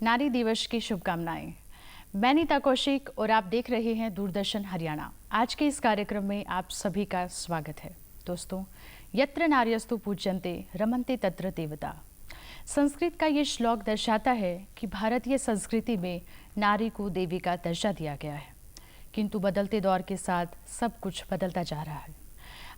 नारी दिवस की शुभकामनाएं। मैं नीता कौशिक और आप देख रहे हैं दूरदर्शन हरियाणा। आज के इस कार्यक्रम में आप सभी का स्वागत है। दोस्तों, यत्र नार्यस्तु पूज्यन्ते रमन्ते तत्र देवता। संस्कृत का ये श्लोक दर्शाता है कि भारतीय संस्कृति में नारी को देवी का दर्जा दिया गया है, किंतु बदलते दौर के साथ सब कुछ बदलता जा रहा है।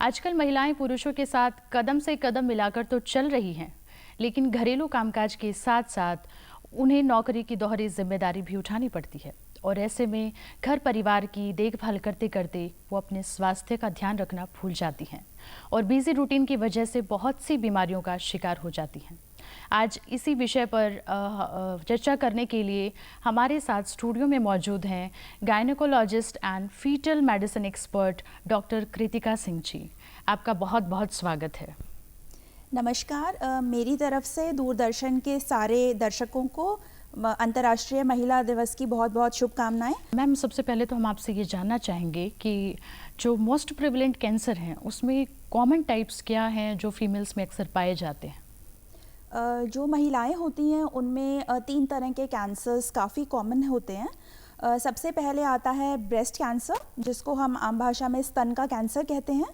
आजकल महिलाएं पुरुषों के साथ कदम से कदम मिलाकर तो चल रही हैं, लेकिन घरेलू कामकाज के साथ साथ उन्हें नौकरी की दोहरी जिम्मेदारी भी उठानी पड़ती है और ऐसे में घर परिवार की देखभाल करते करते वो अपने स्वास्थ्य का ध्यान रखना भूल जाती हैं और बिजी रूटीन की वजह से बहुत सी बीमारियों का शिकार हो जाती हैं। आज इसी विषय पर चर्चा करने के लिए हमारे साथ स्टूडियो में मौजूद हैं gynaecologist and foetal medicine expert doctor Kritika Singh ji. आपका बहुत बहुत स्वागत है। नमस्कार। मेरी तरफ से दूरदर्शन के सारे दर्शकों को अंतर्राष्ट्रीय महिला दिवस की बहुत बहुत शुभकामनाएं। मैम, सबसे पहले तो हम आपसे ये जानना चाहेंगे कि जो मोस्ट प्रेवलेंट कैंसर हैं उसमें कॉमन टाइप्स क्या हैं जो फीमेल्स में अक्सर पाए जाते हैं? जो महिलाएं होती हैं उनमें 3 तरह के कैंसर्स काफ़ी कॉमन होते हैं। सबसे पहले आता है ब्रेस्ट कैंसर, जिसको हम आम भाषा में स्तन का कैंसर कहते हैं।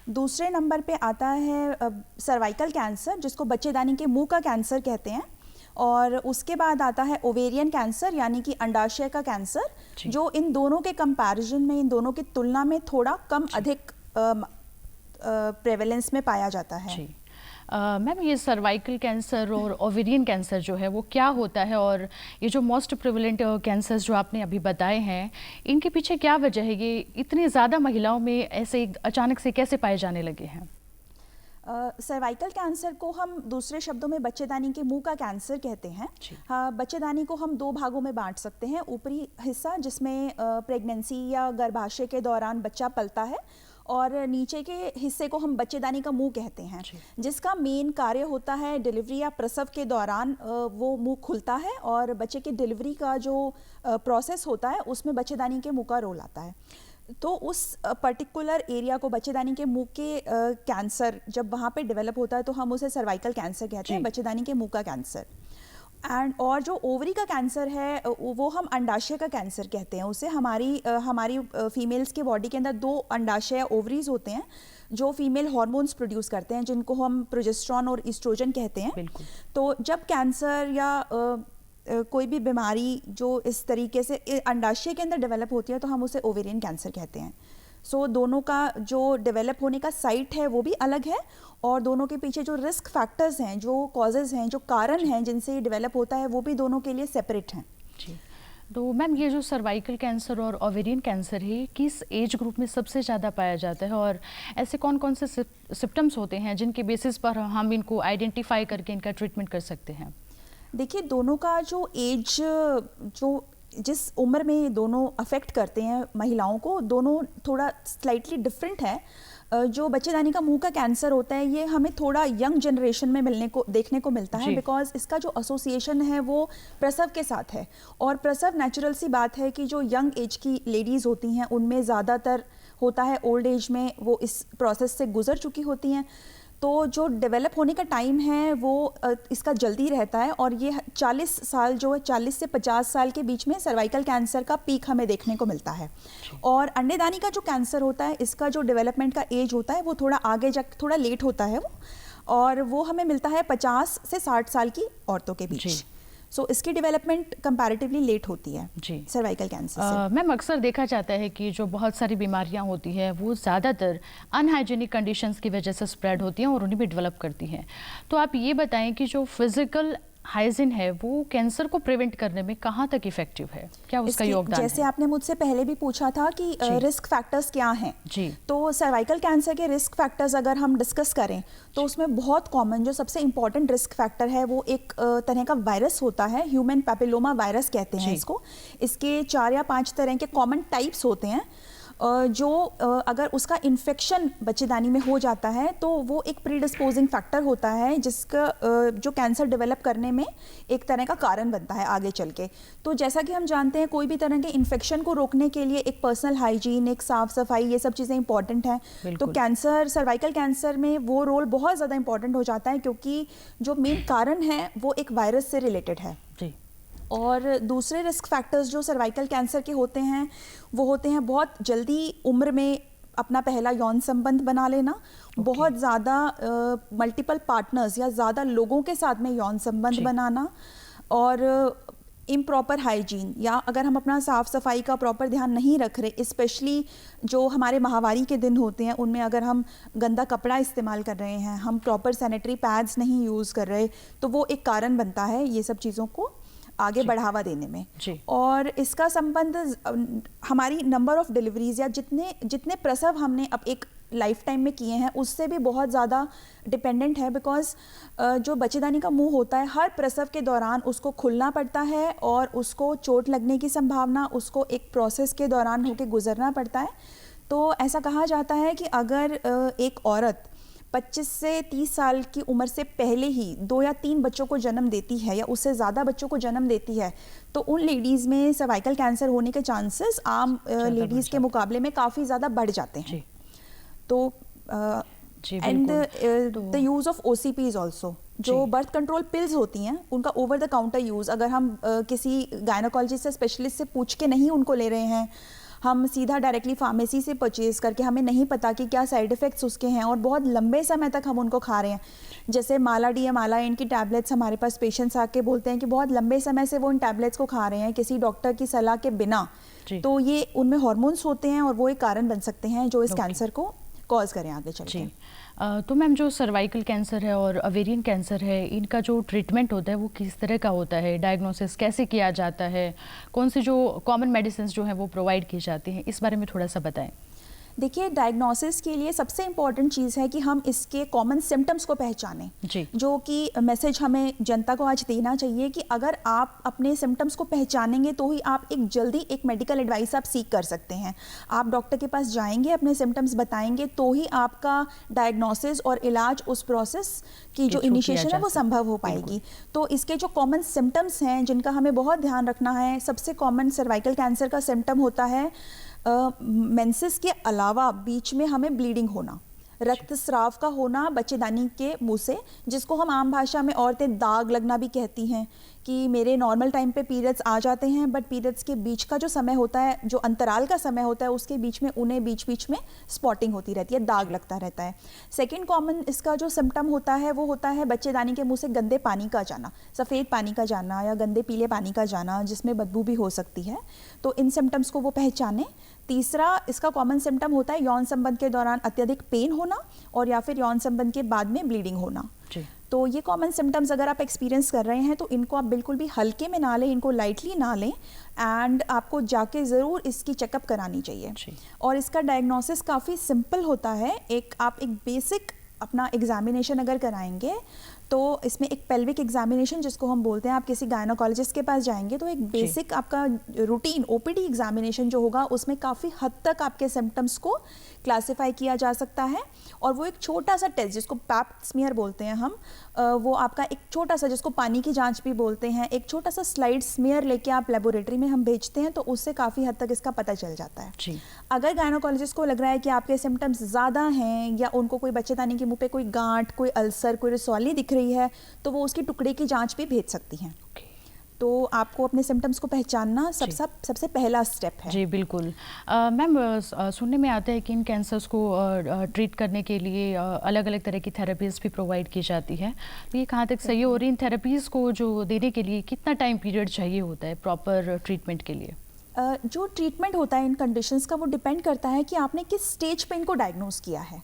दूसरे नंबर पे आता है सर्वाइकल कैंसर, जिसको बच्चेदानी के मुंह का कैंसर कहते हैं। और उसके बाद आता है ओवेरियन कैंसर, यानी कि अंडाशय का कैंसर, जो इन दोनों के कंपैरिजन में, इन दोनों की तुलना में थोड़ा कम अधिक प्रेवलेंस में पाया जाता है। मैम, ये सर्वाइकल कैंसर और ओवेरियन कैंसर जो है वो क्या होता है, और ये जो मोस्ट प्रेवलेंट कैंसर्स जो आपने अभी बताए हैं, इनके पीछे क्या वजह है? ये इतनी ज़्यादा महिलाओं में ऐसे अचानक से कैसे पाए जाने लगे हैं? सर्वाइकल कैंसर को हम दूसरे शब्दों में बच्चेदानी के मुंह का कैंसर कहते हैं। हाँ, बच्चेदानी को हम 2 भागों में बांट सकते हैं। ऊपरी हिस्सा, जिसमें प्रेगनेंसी या गर्भाशय के दौरान बच्चा पलता है, और नीचे के हिस्से को हम बच्चेदानी का मुंह कहते हैं, जिसका मेन कार्य होता है डिलीवरी या प्रसव के दौरान वो मुंह खुलता है और बच्चे की डिलीवरी का जो प्रोसेस होता है उसमें बच्चेदानी के मुंह का रोल आता है। तो उस पर्टिकुलर एरिया को, बच्चेदानी के मुंह के कैंसर जब वहाँ पे डेवलप होता है तो हम उसे सर्वाइकल कैंसर कहते हैं, बच्चेदानी के मुंह का कैंसर। और जो ओवरी का कैंसर है वो हम अंडाशय का कैंसर कहते हैं। उसे हमारी फीमेल्स के बॉडी के अंदर 2 अंडाशय ओवरीज होते हैं जो फीमेल हार्मोन्स प्रोड्यूस करते हैं, जिनको हम प्रोजेस्टेरॉन और ईस्ट्रोजन कहते हैं। तो जब कैंसर या कोई भी बीमारी जो इस तरीके से अंडाशय के अंदर डेवलप होती है तो हम उसे ओवेरियन कैंसर कहते हैं। सो दोनों का जो डेवलप होने का साइट है वो भी अलग है, और दोनों के पीछे जो रिस्क फैक्टर्स हैं, जो कॉजेज़ हैं, जो कारण हैं जिनसे ये डेवलप होता है, वो भी दोनों के लिए सेपरेट हैं। जी। तो मैम, ये जो सर्वाइकल कैंसर और ओवेरियन कैंसर है, किस एज ग्रुप में सबसे ज़्यादा पाया जाता है, और ऐसे कौन कौन से सिम्टम्स होते हैं जिनके बेसिस पर हम इनको आइडेंटिफाई करके इनका ट्रीटमेंट कर सकते हैं? देखिए, दोनों का जो एज, जो जिस उम्र में ये दोनों अफेक्ट करते हैं महिलाओं को, दोनों थोड़ा स्लाइटली डिफरेंट है। जो बच्चेदानी का मुंह का कैंसर होता है ये हमें थोड़ा यंग जनरेशन में देखने को मिलता है, बिकॉज इसका जो एसोसिएशन है वो प्रसव के साथ है, और प्रसव नेचुरल सी बात है कि जो यंग एज की लेडीज़ होती हैं उनमें ज़्यादातर होता है, ओल्ड एज में वो इस प्रोसेस से गुजर चुकी होती हैं। तो जो डेवलप होने का टाइम है वो इसका जल्दी रहता है, और ये 40 साल, जो है 40 से 50 साल के बीच में सर्वाइकल कैंसर का पीक हमें देखने को मिलता है। और अंडेदानी का जो कैंसर होता है, इसका जो डेवलपमेंट का एज होता है वो थोड़ा आगे जाकर थोड़ा लेट होता है वो, और वो हमें मिलता है 50 से 60 साल की औरतों के बीच। सो इसकी डेवलपमेंट कंपैरेटिवली लेट होती है जी सर्वाइकल कैंसर से। मैम, अक्सर देखा जाता है कि जो बहुत सारी बीमारियां होती हैं वो ज़्यादातर अनहाइजीनिक कंडीशंस की वजह से स्प्रेड होती हैं और उन्हें भी डेवलप करती हैं। तो आप ये बताएं कि जो फिजिकल हाइजीन है वो कैंसर को प्रिवेंट करने में कहाँ तक इफेक्टिव है, क्या उसका योगदान जैसे आपने मुझसे पहले भी पूछा था कि रिस्क फैक्टर्स क्या हैं जी, तो सर्वाइकल कैंसर के रिस्क फैक्टर्स अगर हम डिस्कस करें तो उसमें बहुत कॉमन जो सबसे इंपॉर्टेंट रिस्क फैक्टर है वो एक तरह का वायरस होता है, ह्यूमन पैपिलोमा वायरस कहते हैं इसको। इसके 4 या 5 तरह के कॉमन टाइप्स होते हैं, जो अगर उसका इन्फेक्शन बच्चेदानी में हो जाता है तो वो एक प्रीडिस्पोजिंग फैक्टर होता है, जिसका जो कैंसर डेवलप करने में एक तरह का कारण बनता है आगे चल के। तो जैसा कि हम जानते हैं, कोई भी तरह के इन्फेक्शन को रोकने के लिए एक पर्सनल हाइजीन, एक साफ सफाई, ये सब चीज़ें इंपॉर्टेंट हैं। तो कैंसर, सर्वाइकल कैंसर में वो रोल बहुत ज़्यादा इंपॉर्टेंट हो जाता है, क्योंकि जो मेन कारण है वो एक वायरस से रिलेटेड है। जी। और दूसरे रिस्क फैक्टर्स जो सर्वाइकल कैंसर के होते हैं वो होते हैं बहुत जल्दी उम्र में अपना पहला यौन संबंध बना लेना, बहुत ज़्यादा मल्टीपल पार्टनर्स या ज़्यादा लोगों के साथ में यौन संबंध बनाना, और इम्प्रॉपर हाइजीन, या अगर हम अपना साफ़ सफाई का प्रॉपर ध्यान नहीं रख रहे, स्पेशली जो हमारे माहवारी के दिन होते हैं उनमें अगर हम गंदा कपड़ा इस्तेमाल कर रहे हैं, हम प्रॉपर सैनिटरी पैड्स नहीं यूज़ कर रहे, तो वो एक कारण बनता है ये सब चीज़ों को आगे बढ़ावा देने में। और इसका संबंध हमारी नंबर ऑफ डिलीवरीज या जितने प्रसव हमने अब एक लाइफ टाइम में किए हैं उससे भी बहुत ज़्यादा डिपेंडेंट है, बिकॉज जो बच्चेदानी का मुंह होता है हर प्रसव के दौरान उसको खुलना पड़ता है और उसको चोट लगने की संभावना, उसको एक प्रोसेस के दौरान होके गुजरना पड़ता है। तो ऐसा कहा जाता है कि अगर एक औरत 25 से 30 साल की उम्र से पहले ही 2 या 3 बच्चों को जन्म देती है या उससे ज़्यादा बच्चों को जन्म देती है, तो उन लेडीज़ में सर्वाइकल कैंसर होने के चांसेस आम लेडीज़ के मुकाबले में काफ़ी ज़्यादा बढ़ जाते हैं। तो and the use of OCP also, जो बर्थ कंट्रोल पिल्स होती हैं उनका ओवर द काउंटर यूज़, अगर हम किसी गायनोकोलॉजिस्ट से स्पेशलिस्ट से पूछ के नहीं उनको ले रहे हैं, हम सीधा डायरेक्टली फार्मेसी से परचेज़ करके, हमें नहीं पता कि क्या साइड इफ़ेक्ट्स उसके हैं और बहुत लंबे समय तक हम उनको खा रहे हैं, जैसे माला डी या माला एन की टैबलेट्स हमारे पास पेशेंट्स आके बोलते हैं कि बहुत लंबे समय से वो उन टैबलेट्स को खा रहे हैं किसी डॉक्टर की सलाह के बिना, तो ये उनमें हार्मोन्स होते हैं और वो एक कारण बन सकते हैं जो इस कैंसर को कॉज करें आगे चल के। तो मैम जो सर्वाइकल कैंसर है और ओवेरियन कैंसर है, इनका जो ट्रीटमेंट होता है वो किस तरह का होता है, डायग्नोसिस कैसे किया जाता है, कौन सी जो कॉमन मेडिसिन जो हैं वो प्रोवाइड की जाती हैं, इस बारे में थोड़ा सा बताएं। देखिए, डायग्नोसिस के लिए सबसे इम्पॉर्टेंट चीज़ है कि हम इसके कॉमन सिम्टम्स को पहचानें, जो कि मैसेज हमें जनता को आज देना चाहिए कि अगर आप अपने सिम्टम्स को पहचानेंगे तो ही आप एक मेडिकल एडवाइस आप सीख कर सकते हैं। आप डॉक्टर के पास जाएंगे, अपने सिम्टम्स बताएंगे तो ही आपका डायग्नोसिस और इलाज उस प्रोसेस की जो इनिशिएशन है वो संभव हो पाएगी। तो इसके जो कॉमन सिम्टम्स हैं जिनका हमें बहुत ध्यान रखना है, सबसे कॉमन सर्वाइकल कैंसर का सिम्टम होता है मेंसेस के अलावा बीच में हमें ब्लीडिंग होना, रक्तस्राव का होना बच्चेदानी के मुंह से, जिसको हम आम भाषा में औरतें दाग लगना भी कहती हैं कि मेरे नॉर्मल टाइम पे पीरियड्स आ जाते हैं, बट पीरियड्स के बीच का जो समय होता है, जो अंतराल का समय होता है, उसके बीच में उन्हें बीच में स्पॉटिंग होती रहती है, दाग लगता रहता है। सेकेंड कॉमन इसका जो सिम्टम होता है वो होता है बच्चेदानी के मुंह से गंदे पानी का जाना, सफ़ेद पानी का जाना या गंदे पीले पानी का जाना, जिसमें बदबू भी हो सकती है। तो इन सिम्टम्स को वो पहचाने। तीसरा इसका कॉमन सिम्टम होता है यौन संबंध के दौरान अत्यधिक पेन होना और या फिर यौन संबंध के बाद में ब्लीडिंग होना। तो ये कॉमन सिम्टम्स अगर आप एक्सपीरियंस कर रहे हैं तो इनको आप बिल्कुल भी हल्के में ना लें, इनको लाइटली ना लें, एंड आपको जाके ज़रूर इसकी चेकअप करानी चाहिए। और इसका डायग्नोसिस काफ़ी सिंपल होता है। आप एक बेसिक अपना एग्जामिनेशन अगर कराएंगे तो इसमें एक पेल्विक एग्जामिनेशन जिसको हम बोलते हैं, आप किसी गायनोकोलॉजिस्ट के पास जाएंगे तो एक बेसिक आपका रूटीन OPD एग्जामिनेशन जो होगा उसमें काफ़ी हद तक आपके सिम्टम्स को क्लासिफाई किया जा सकता है। और वो एक छोटा सा टेस्ट जिसको पैप स्मीयर बोलते हैं हम, वो आपका एक छोटा सा, जिसको पानी की जांच भी बोलते हैं, एक छोटा सा स्लाइड स्मीयर लेके आप लेबोरेटरी में हम भेजते हैं, तो उससे काफ़ी हद तक इसका पता चल जाता है। अगर गायनोकोलॉजिस्ट को लग रहा है कि आपके सिम्टम्स ज़्यादा हैं या उनको कोई बच्चेदानी के मुंह पे कोई गांठ, कोई अल्सर, कोई रसौली दिख रही है, तो वो उसकी टुकड़े की जांच भी भेज सकती हैं। तो आपको अपने सिम्टम्स को पहचानना सबसे पहला स्टेप है। जी बिल्कुल। मैम सुनने में आता है कि इन कैंसर्स को ट्रीट करने के लिए अलग अलग तरह की थेरेपीज़ भी प्रोवाइड की जाती है, तो ये कहाँ तक सही है और इन थेरेपीज़ को जो देने के लिए कितना टाइम पीरियड चाहिए होता है प्रॉपर ट्रीटमेंट के लिए? जो ट्रीटमेंट होता है इन कंडीशंस का वो डिपेंड करता है कि आपने किस स्टेज पे इनको डायग्नोस किया है।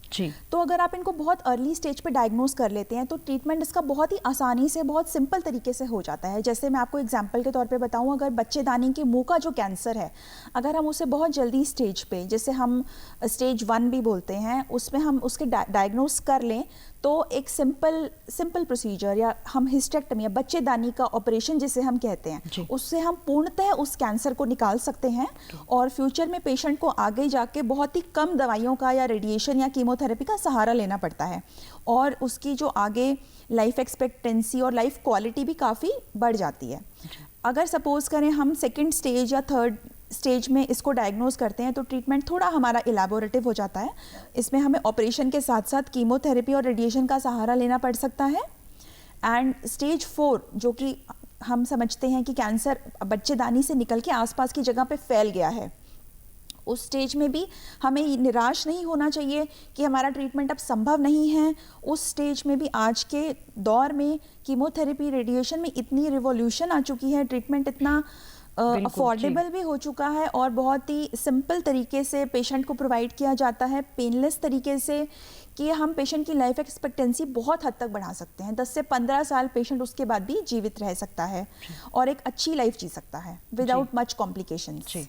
तो अगर आप इनको बहुत अर्ली स्टेज पे डायग्नोस कर लेते हैं तो ट्रीटमेंट इसका बहुत ही आसानी से, बहुत सिंपल तरीके से हो जाता है। जैसे मैं आपको एग्जांपल के तौर पे बताऊं, अगर बच्चेदानी के मुंह का जो कैंसर है, अगर हम उसे बहुत जल्दी स्टेज पे, जैसे हम स्टेज 1 भी बोलते हैं, उसमें हम उसके डायग्नोस कर लें तो एक सिंपल प्रोसीजर या हम हिस्टेक्टमी या बच्चेदानी का ऑपरेशन जिसे हम कहते हैं, उससे हम पूर्णतः उस कैंसर को निकाल सकते हैं। और फ्यूचर में पेशेंट को आगे जाके बहुत ही कम दवाइयों का या रेडिएशन या कीमोथेरेपी का सहारा लेना पड़ता है, और उसकी जो आगे लाइफ एक्सपेक्टेंसी और लाइफ क्वालिटी भी काफ़ी बढ़ जाती है। अगर सपोज करें हम सेकेंड स्टेज या थर्ड स्टेज में इसको डायग्नोज करते हैं तो ट्रीटमेंट थोड़ा हमारा इलेबोरेटिव हो जाता है। इसमें हमें ऑपरेशन के साथ साथ कीमोथेरेपी और रेडिएशन का सहारा लेना पड़ सकता है। एंड स्टेज 4 जो कि हम समझते हैं कि कैंसर बच्चेदानी से निकल के आसपास की जगह पे फैल गया है, उस स्टेज में भी हमें निराश नहीं होना चाहिए कि हमारा ट्रीटमेंट अब संभव नहीं है। उस स्टेज में भी आज के दौर में कीमोथेरेपी, रेडिएशन में इतनी रिवॉल्यूशन आ चुकी है, ट्रीटमेंट इतना अफोर्डेबल भी हो चुका है और बहुत ही सिंपल तरीके से पेशेंट को प्रोवाइड किया जाता है, पेनलेस तरीके से, कि हम पेशेंट की लाइफ एक्सपेक्टेंसी बहुत हद तक बढ़ा सकते हैं। 10 से 15 साल पेशेंट उसके बाद भी जीवित रह सकता है और एक अच्छी लाइफ जी सकता है विदाउट मच कॉम्प्लिकेशंस। जी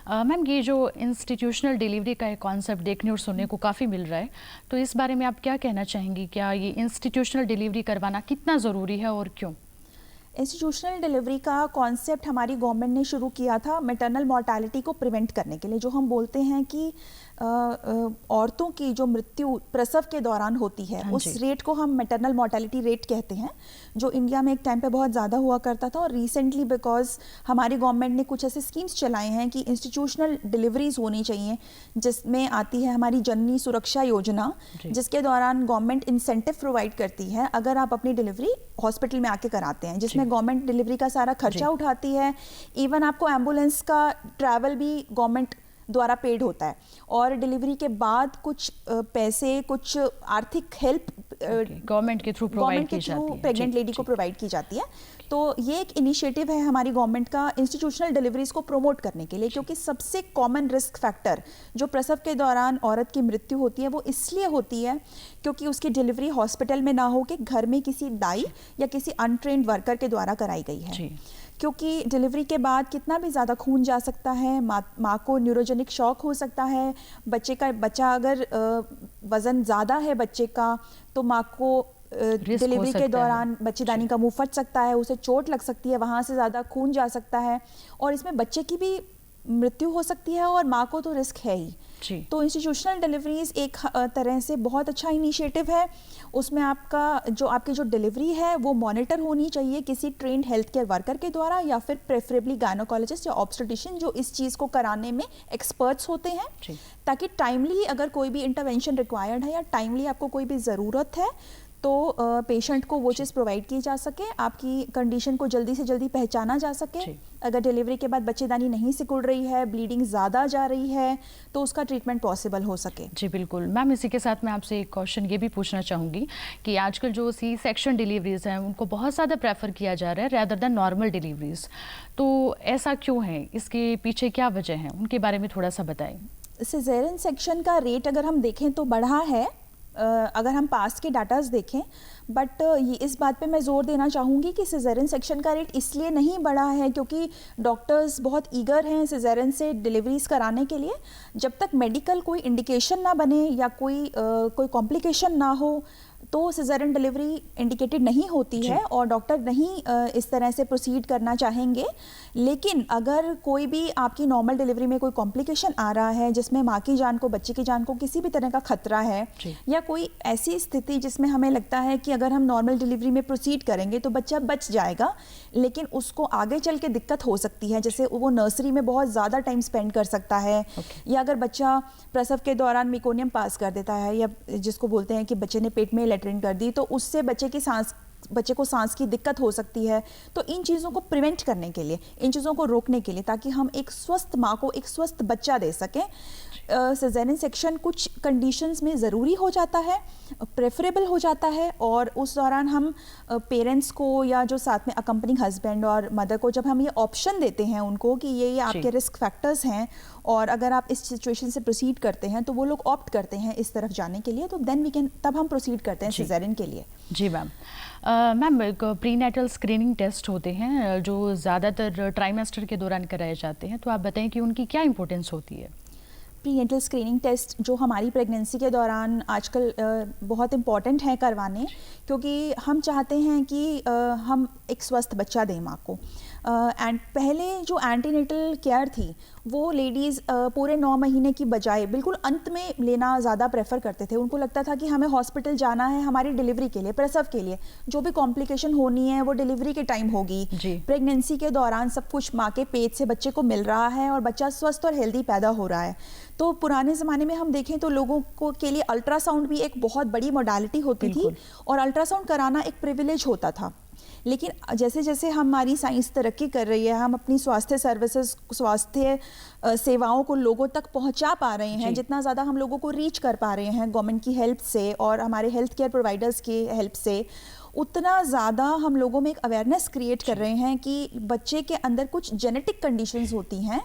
मैम, ये जो इंस्टीट्यूशनल डिलीवरी का एक कॉन्सेप्ट देखने और सुनने को काफ़ी मिल रहा है, तो इस बारे में आप क्या कहना चाहेंगी? क्या ये इंस्टीट्यूशनल डिलीवरी करवाना कितना ज़रूरी है और क्यों? इंस्टीट्यूशनल डिलीवरी का कॉन्सेप्ट हमारी गवर्नमेंट ने शुरू किया था मैटरनल मॉर्टेलिटी को प्रिवेंट करने के लिए। जो हम बोलते हैं कि औरतों की जो मृत्यु प्रसव के दौरान होती है, उस रेट को हम मैटरनल मॉर्टेलिटी रेट कहते हैं, जो इंडिया में एक टाइम पे बहुत ज़्यादा हुआ करता था। और रिसेंटली बिकॉज हमारी गवर्नमेंट ने कुछ ऐसे स्कीम्स चलाए हैं कि इंस्टीट्यूशनल डिलीवरीज होनी चाहिए, जिसमें आती है हमारी जननी सुरक्षा योजना, जिसके दौरान गवर्नमेंट इंसेंटिव प्रोवाइड करती है अगर आप अपनी डिलीवरी हॉस्पिटल में आके कराते हैं, जिसमें गवर्नमेंट डिलीवरी का सारा खर्चा उठाती है। इवन आपको एम्बुलेंस का ट्रैवल भी गवर्नमेंट द्वारा पेड होता है और डिलीवरी के बाद कुछ पैसे, कुछ आर्थिक हेल्प गवर्नमेंट के थ्रू प्रेग्नेंट लेडी को प्रोवाइड की जाती है। तो ये एक इनिशिएटिव है हमारी गवर्नमेंट का इंस्टीट्यूशनल डिलीवरीज को प्रमोट करने के लिए, क्योंकि सबसे कॉमन रिस्क फैक्टर जो प्रसव के दौरान औरत की मृत्यु होती है वो इसलिए होती है क्योंकि उसकी डिलीवरी हॉस्पिटल में ना हो के घर में किसी दाई या किसी अनट्रेन्ड वर्कर के द्वारा कराई गई है। क्योंकि डिलीवरी के बाद कितना भी ज़्यादा खून जा सकता है, माँ को न्यूरोजेनिक शॉक हो सकता है, बच्चा अगर वज़न ज़्यादा है बच्चे का तो माँ को डिलीवरी के दौरान बच्चेदानी का मुंह फट सकता है, उसे चोट लग सकती है, वहाँ से ज़्यादा खून जा सकता है और इसमें बच्चे की भी मृत्यु हो सकती है और माँ को तो रिस्क है ही। तो इंस्टीट्यूशनल डिलीवरीज एक तरह से बहुत अच्छा इनिशिएटिव है। उसमें आपकी जो डिलीवरी है वो मॉनिटर होनी चाहिए किसी ट्रेंड हेल्थ केयर वर्कर के द्वारा या फिर प्रेफरेबली गायनोकोलॉजिस्ट या ऑब्स्टेट्रिशियन जो इस चीज़ को कराने में एक्सपर्ट्स होते हैं, ताकि टाइमली अगर कोई भी इंटरवेंशन रिक्वायर्ड है या टाइमली आपको कोई भी ज़रूरत है तो पेशेंट को वो चीज़ प्रोवाइड की जा सके, आपकी कंडीशन को जल्दी से जल्दी पहचाना जा सके। अगर डिलीवरी के बाद बच्चेदानी नहीं सिकुड़ रही है, ब्लीडिंग ज़्यादा जा रही है, तो उसका ट्रीटमेंट पॉसिबल हो सके। जी बिल्कुल मैम, इसी के साथ मैं आपसे एक क्वेश्चन ये भी पूछना चाहूँगी कि आजकल जो सी सेक्शन डिलीवरीज हैं उनको बहुत ज़्यादा प्रेफर किया जा रहा है रैदर देन नॉर्मल डिलीवरीज, तो ऐसा क्यों है? इसके पीछे क्या वजह है? उनके बारे में थोड़ा सा बताएं। सिजेरियन सेक्शन का रेट अगर हम देखें तो बढ़ा है, अगर हम पास्ट के डाटाज देखें, बट ये इस बात पे मैं ज़ोर देना चाहूँगी कि सिजेरियन सेक्शन का रेट इसलिए नहीं बढ़ा है क्योंकि डॉक्टर्स बहुत ईगर हैं सिजेरियन से डिलीवरीज कराने के लिए। जब तक मेडिकल कोई इंडिकेशन ना बने या कोई कॉम्प्लिकेशन ना हो तो सिजेरियन डिलीवरी इंडिकेटेड नहीं होती है और डॉक्टर नहीं इस तरह से प्रोसीड करना चाहेंगे। लेकिन अगर कोई भी आपकी नॉर्मल डिलीवरी में कोई कॉम्प्लिकेशन आ रहा है जिसमें माँ की जान को, बच्चे की जान को किसी भी तरह का खतरा है या कोई ऐसी स्थिति जिसमें हमें लगता है कि अगर हम नॉर्मल डिलीवरी में प्रोसीड करेंगे तो बच्चा बच जाएगा लेकिन उसको आगे चल के दिक्कत हो सकती है, जैसे वो नर्सरी में बहुत ज़्यादा टाइम स्पेंड कर सकता है या अगर बच्चा प्रसव के दौरान मेकोनियम पास कर देता है या जिसको बोलते हैं कि बच्चे ने पेट में लेटरिन कर दी तो उससे बच्चे को सांस की दिक्कत हो सकती है। तो इन चीज़ों को प्रिवेंट करने के लिए, इन चीज़ों को रोकने के लिए, ताकि हम एक स्वस्थ माँ को एक स्वस्थ बच्चा दे सकें, सिजेरियन सेक्शन कुछ कंडीशंस में ज़रूरी हो जाता है, प्रेफरेबल हो जाता है और उस दौरान हम पेरेंट्स को या जो साथ में अकम्पनिंग हस्बैंड और मदर को जब हम ये ऑप्शन देते हैं उनको कि ये आपके रिस्क फैक्टर्स हैं और अगर आप इस सिचुएशन से प्रोसीड करते हैं तो वो लोग ऑप्ट करते हैं इस तरफ जाने के लिए, तो देन तब हम प्रोसीड करते हैं सिजेरियन के लिए। जी मैम। मैम, एक प्रीनेटल स्क्रीनिंग टेस्ट होते हैं जो ज़्यादातर ट्राइमेस्टर के दौरान कराए जाते हैं, तो आप बताएं कि उनकी क्या इंपॉर्टेंस होती है? प्रीनेटल स्क्रीनिंग टेस्ट जो हमारी प्रेगनेंसी के दौरान आजकल बहुत इम्पॉर्टेंट है करवाने, क्योंकि हम चाहते हैं कि हम एक स्वस्थ बच्चा दें माँ को। एंड पहले जो एंटीनेटल केयर थी वो लेडीज़ पूरे 9 महीने की बजाय बिल्कुल अंत में लेना ज़्यादा प्रेफर करते थे। उनको लगता था कि हमें हॉस्पिटल जाना है हमारी डिलीवरी के लिए, प्रसव के लिए, जो भी कॉम्प्लिकेशन होनी है वो डिलीवरी के टाइम होगी। प्रेगनेंसी के दौरान सब कुछ माँ के पेट से बच्चे को मिल रहा है और बच्चा स्वस्थ और हेल्दी पैदा हो रहा है। तो पुराने ज़माने में हम देखें तो लोगों को के लिए अल्ट्रासाउंड भी एक बहुत बड़ी मोडालिटी होती थी और अल्ट्रासाउंड कराना एक प्रिविलेज होता था। लेकिन जैसे जैसे हमारी साइंस तरक्की कर रही है, हम अपनी स्वास्थ्य सर्विसेज, स्वास्थ्य सेवाओं को लोगों तक पहुंचा पा रहे हैं, जितना ज़्यादा हम लोगों को रीच कर पा रहे हैं गवर्नमेंट की हेल्प से और हमारे हेल्थ केयर प्रोवाइडर्स की हेल्प से, उतना ज़्यादा हम लोगों में एक अवेयरनेस क्रिएट कर रहे हैं कि बच्चे के अंदर कुछ जेनेटिक कंडीशंस होती हैं,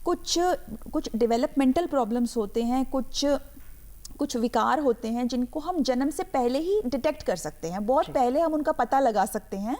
कुछ डेवलपमेंटल प्रॉब्लम्स होते हैं, कुछ विकार होते हैं जिनको हम जन्म से पहले ही डिटेक्ट कर सकते हैं, बहुत पहले हम उनका पता लगा सकते हैं।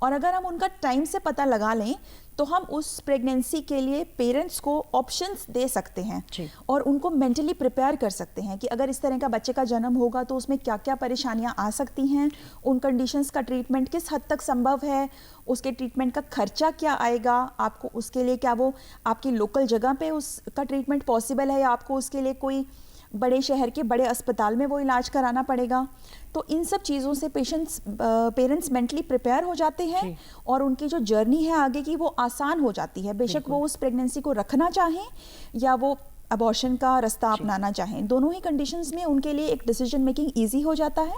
और अगर हम उनका टाइम से पता लगा लें तो हम उस प्रेगनेंसी के लिए पेरेंट्स को ऑप्शंस दे सकते हैं और उनको मेंटली प्रिपेयर कर सकते हैं कि अगर इस तरह का बच्चे का जन्म होगा तो उसमें क्या क्या परेशानियां आ सकती हैं, उन कंडीशंस का ट्रीटमेंट किस हद तक संभव है, उसके ट्रीटमेंट का खर्चा क्या आएगा, आपको उसके लिए क्या वो आपकी लोकल जगह पे उसका ट्रीटमेंट पॉसिबल है या आपको उसके लिए कोई बड़े शहर के बड़े अस्पताल में वो इलाज कराना पड़ेगा। तो इन सब चीज़ों से पेरेंट्स मेंटली प्रिपेयर हो जाते हैं और उनकी जो जर्नी है आगे की वो आसान हो जाती है, बेशक वो उस प्रेगनेंसी को रखना चाहें या वो अबॉर्शन का रास्ता अपनाना चाहें, दोनों ही कंडीशंस में उनके लिए एक डिसीजन मेकिंग ईजी हो जाता है।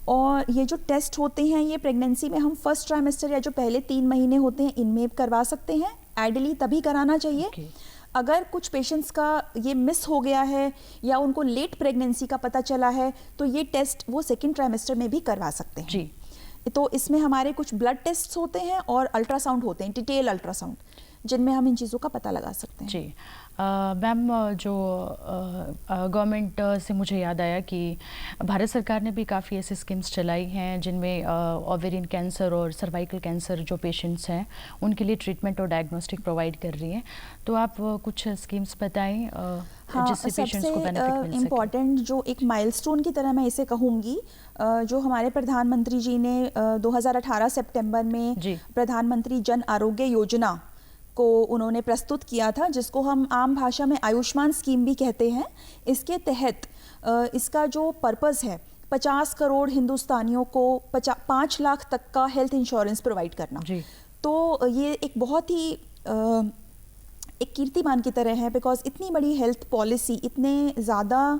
और ये जो टेस्ट होते हैं ये प्रेगनेंसी में हम फर्स्ट ट्राइमेस्टर या जो पहले 3 महीने होते हैं इनमें करवा सकते हैं, आइडियली तभी कराना चाहिए। अगर कुछ पेशेंट्स का ये मिस हो गया है या उनको लेट प्रेगनेंसी का पता चला है तो ये टेस्ट वो सेकेंड ट्राइमेस्टर में भी करवा सकते हैं जी। तो इसमें हमारे कुछ ब्लड टेस्ट्स होते हैं और अल्ट्रासाउंड होते हैं, डिटेल अल्ट्रासाउंड, जिनमें हम इन चीज़ों का पता लगा सकते हैं जी। मैम जो गवर्नमेंट से मुझे याद आया कि भारत सरकार ने भी काफ़ी ऐसी स्कीम्स चलाई हैं जिनमें ओवेरियन कैंसर और सर्वाइकल कैंसर जो पेशेंट्स हैं उनके लिए ट्रीटमेंट और डायग्नोस्टिक प्रोवाइड कर रही हैं, तो आप कुछ स्कीम्स बताएं जिससे पेशेंट्स को बेनिफिट मिल सके। इम्पॉर्टेंट जो एक माइलस्टोन की तरह मैं इसे कहूँगी, जो हमारे प्रधानमंत्री जी ने 2018 सितंबर में प्रधानमंत्री जन आरोग्य योजना को उन्होंने प्रस्तुत किया था, जिसको हम आम भाषा में आयुष्मान स्कीम भी कहते हैं। इसके तहत इसका जो पर्पस है 50 करोड़ हिंदुस्तानियों को 5 लाख तक का हेल्थ इंश्योरेंस प्रोवाइड करना। तो ये एक बहुत ही एक कीर्तिमान की तरह है, बिकॉज इतनी बड़ी हेल्थ पॉलिसी इतने ज़्यादा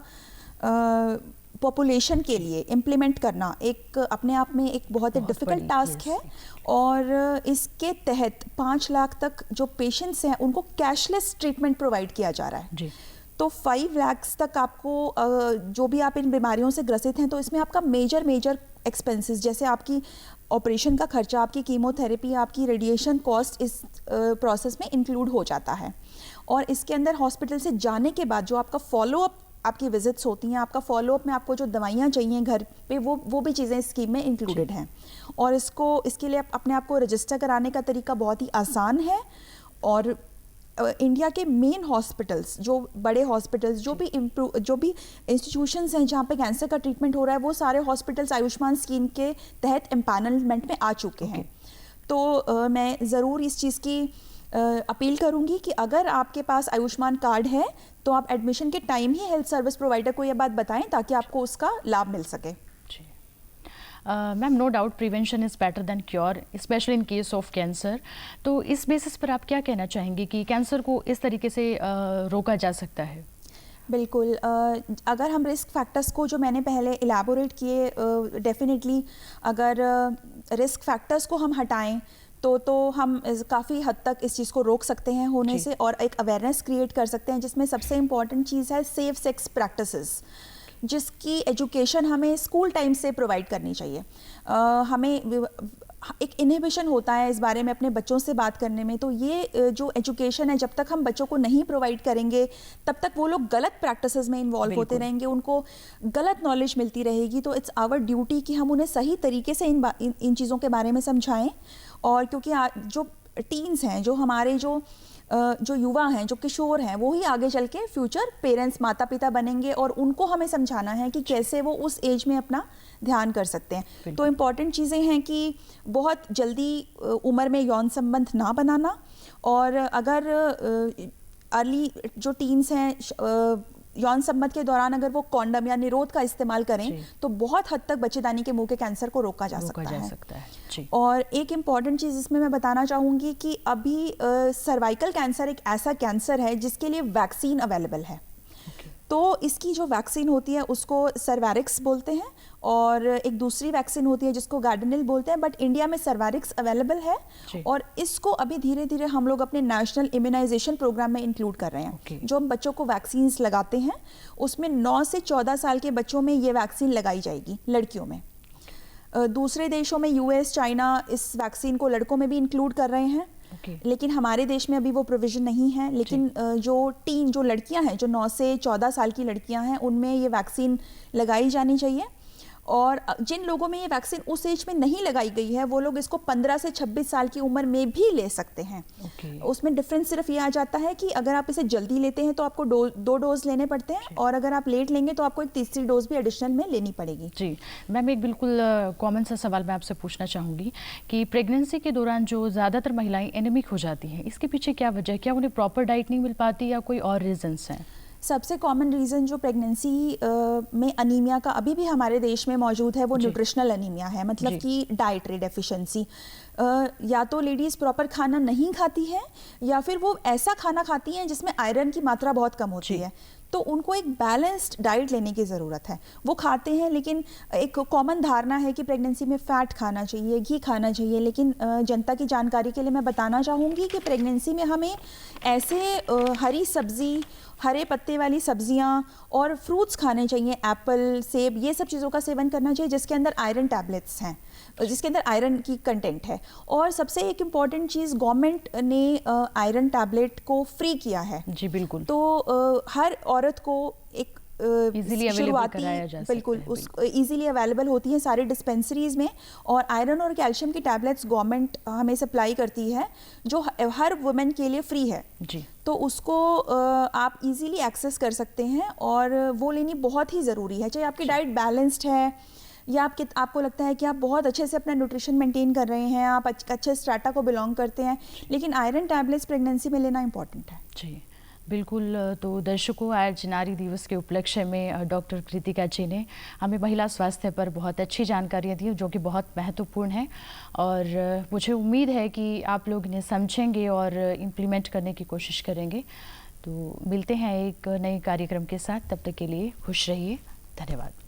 पॉपुलेशन के लिए इम्प्लीमेंट करना एक अपने आप में एक बहुत ही डिफ़िकल्ट टास्क है। और इसके तहत 5 लाख तक जो पेशेंट्स हैं उनको कैशलेस ट्रीटमेंट प्रोवाइड किया जा रहा है जी। तो 5 लाख तक आपको जो भी आप इन बीमारियों से ग्रसित हैं तो इसमें आपका मेजर एक्सपेंसेस जैसे आपकी ऑपरेशन का खर्चा, आपकी कीमोथेरेपी, आपकी रेडिएशन कॉस्ट इस प्रोसेस में इंक्लूड हो जाता है। और इसके अंदर हॉस्पिटल से जाने के बाद जो आपका फॉलोअप आपकी विजिट्स होती हैं, आपका फॉलोअप में आपको जो दवाइयाँ चाहिए घर पे वो भी चीज़ें इस स्कीम में इंक्लूडेड हैं। और इसके लिए अपने आप को रजिस्टर कराने का तरीका बहुत ही आसान है। और इंडिया के मेन हॉस्पिटल्स, जो बड़े हॉस्पिटल्स, जो भी इंस्टीट्यूशंस हैं जहाँ पे कैंसर का ट्रीटमेंट हो रहा है, वो सारे हॉस्पिटल्स आयुष्मान स्कीम के तहत एम्पैनलमेंट में आ चुके हैं। तो मैं ज़रूर इस चीज़ की अपील करूंगी कि अगर आपके पास आयुष्मान कार्ड है तो आप एडमिशन के टाइम ही हेल्थ सर्विस प्रोवाइडर को यह बात बताएं ताकि आपको उसका लाभ मिल सके। Ma'am, no doubt prevention is better than cure, specially in case of cancer. तो इस बेसिस पर आप क्या कहना चाहेंगे कि कैंसर को इस तरीके से रोका जा सकता है? बिल्कुल, अगर हम रिस्क फैक्टर्स को जो मैंने पहले इलेबोरेट किए, डेफिनेटली अगर रिस्क फैक्टर्स को हम हटाएं तो हम काफ़ी हद तक इस चीज़ को रोक सकते हैं होने से और एक अवेयरनेस क्रिएट कर सकते हैं, जिसमें सबसे इम्पॉर्टेंट चीज़ है सेफ सेक्स प्रैक्टिसेस, जिसकी एजुकेशन हमें स्कूल टाइम से प्रोवाइड करनी चाहिए। हमें एक इनहिबिशन होता है इस बारे में अपने बच्चों से बात करने में, तो ये जो एजुकेशन है जब तक हम बच्चों को नहीं प्रोवाइड करेंगे तब तक वो लोग गलत प्रैक्टिसेस में इन्वॉल्व होते रहेंगे, उनको गलत नॉलेज मिलती रहेगी। तो इट्स आवर ड्यूटी कि हम उन्हें सही तरीके से इन चीज़ों के बारे में समझाएं। और क्योंकि जो टीन्स हैं, जो हमारे जो युवा हैं, जो किशोर हैं, वो ही आगे चल के फ्यूचर पेरेंट्स, माता पिता बनेंगे और उनको हमें समझाना है कि कैसे वो उस एज में अपना ध्यान कर सकते हैं। तो इम्पॉर्टेंट चीज़ें हैं कि बहुत जल्दी उम्र में यौन संबंध ना बनाना, और अगर अर्ली जो टीन्स हैं यौन संबंध के दौरान अगर वो कॉन्डम या निरोध का इस्तेमाल करें तो बहुत हद तक बच्चेदानी के मुंह के कैंसर को रोका जा सकता है। जी। और एक इम्पॉर्टेंट चीज़ इसमें मैं बताना चाहूँगी कि अभी सर्वाइकल कैंसर एक ऐसा कैंसर है जिसके लिए वैक्सीन अवेलेबल है। तो इसकी जो वैक्सीन होती है उसको सर्वैरिक्स बोलते हैं और एक दूसरी वैक्सीन होती है जिसको गार्डेनिल बोलते हैं, बट इंडिया में सर्वैरिक्स अवेलेबल है और इसको अभी धीरे धीरे हम लोग अपने नेशनल इम्यूनाइजेशन प्रोग्राम में इंक्लूड कर रहे हैं। जो हम बच्चों को वैक्सीन्स लगाते हैं उसमें 9 से 14 साल के बच्चों में ये वैक्सीन लगाई जाएगी, लड़कियों में। दूसरे देशों में यूएस, चाइना इस वैक्सीन को लड़कों में भी इंक्लूड कर रहे हैं। लेकिन हमारे देश में अभी वो प्रोविजन नहीं है। लेकिन जो लड़कियां हैं, जो 9 से 14 साल की लड़कियां हैं, उनमें ये वैक्सीन लगाई जानी चाहिए। और जिन लोगों में ये वैक्सीन उस एज में नहीं लगाई गई है वो लोग इसको 15 से 26 साल की उम्र में भी ले सकते हैं। उसमें डिफरेंस सिर्फ ये आ जाता है कि अगर आप इसे जल्दी लेते हैं तो आपको 2 डोज लेने पड़ते हैं और अगर आप लेट लेंगे तो आपको एक तीसरी डोज भी एडिशनल में लेनी पड़ेगी। जी मैम, एक बिल्कुल कॉमन सा सवाल मैं आपसे पूछना चाहूँगी कि प्रेगनेंसी के दौरान जो ज़्यादातर महिलाएं एनीमिक हो जाती हैं, इसके पीछे क्या वजह है? क्या उन्हें प्रॉपर डाइट नहीं मिल पाती या कोई और रीजंस हैं? सबसे कॉमन रीज़न जो प्रेगनेंसी में अनीमिया का अभी भी हमारे देश में मौजूद है वो न्यूट्रिशनल अनीमिया है। मतलब कि डाइटरी डेफिशिएंसी। या तो लेडीज़ प्रॉपर खाना नहीं खाती हैं या फिर वो ऐसा खाना खाती हैं जिसमें आयरन की मात्रा बहुत कम होती है। तो उनको एक बैलेंस्ड डाइट लेने की ज़रूरत है। वो खाते हैं लेकिन एक कॉमन धारणा है कि प्रेगनेंसी में फ़ैट खाना चाहिए, घी खाना चाहिए। लेकिन जनता की जानकारी के लिए मैं बताना चाहूँगी कि प्रेगनेंसी में हमें ऐसे हरी सब्ज़ी, हरे पत्ते वाली सब्जियां और फ्रूट्स खाने चाहिए, एप्पल, सेब, ये सब चीज़ों का सेवन करना चाहिए जिसके अंदर आयरन टैबलेट्स हैं, जिसके अंदर आयरन की कंटेंट है। और सबसे एक इम्पॉर्टेंट चीज़, गवर्नमेंट ने आयरन टैबलेट को फ्री किया है। जी बिल्कुल। तो हर औरत को एक शुरुआती बिल्कुल इजीली अवेलेबल होती हैं सारी डिस्पेंसरीज में। और आयरन और कैल्शियम की टैबलेट्स गवर्नमेंट हमें सप्लाई करती है जो हर वुमेन के लिए फ्री है। जी। तो उसको आप इजीली एक्सेस कर सकते हैं और वो लेनी बहुत ही ज़रूरी है। चाहे आपकी डाइट बैलेंस्ड है या आपको लगता है कि आप बहुत अच्छे से अपना न्यूट्रिशन मेंटेन कर रहे हैं, आप अच्छे स्ट्रैटा को बिलोंग करते हैं, लेकिन आयरन टैबलेट्स प्रेगनेंसी में लेना इंपॉर्टेंट है। जी बिल्कुल। तो दर्शकों, आज नारी दिवस के उपलक्ष्य में डॉक्टर कृतिका जी ने हमें महिला स्वास्थ्य पर बहुत अच्छी जानकारियाँ दी जो कि बहुत महत्वपूर्ण है और मुझे उम्मीद है कि आप लोग इन्हें समझेंगे और इम्प्लीमेंट करने की कोशिश करेंगे। तो मिलते हैं एक नए कार्यक्रम के साथ, तब तक के लिए खुश रहिए। धन्यवाद।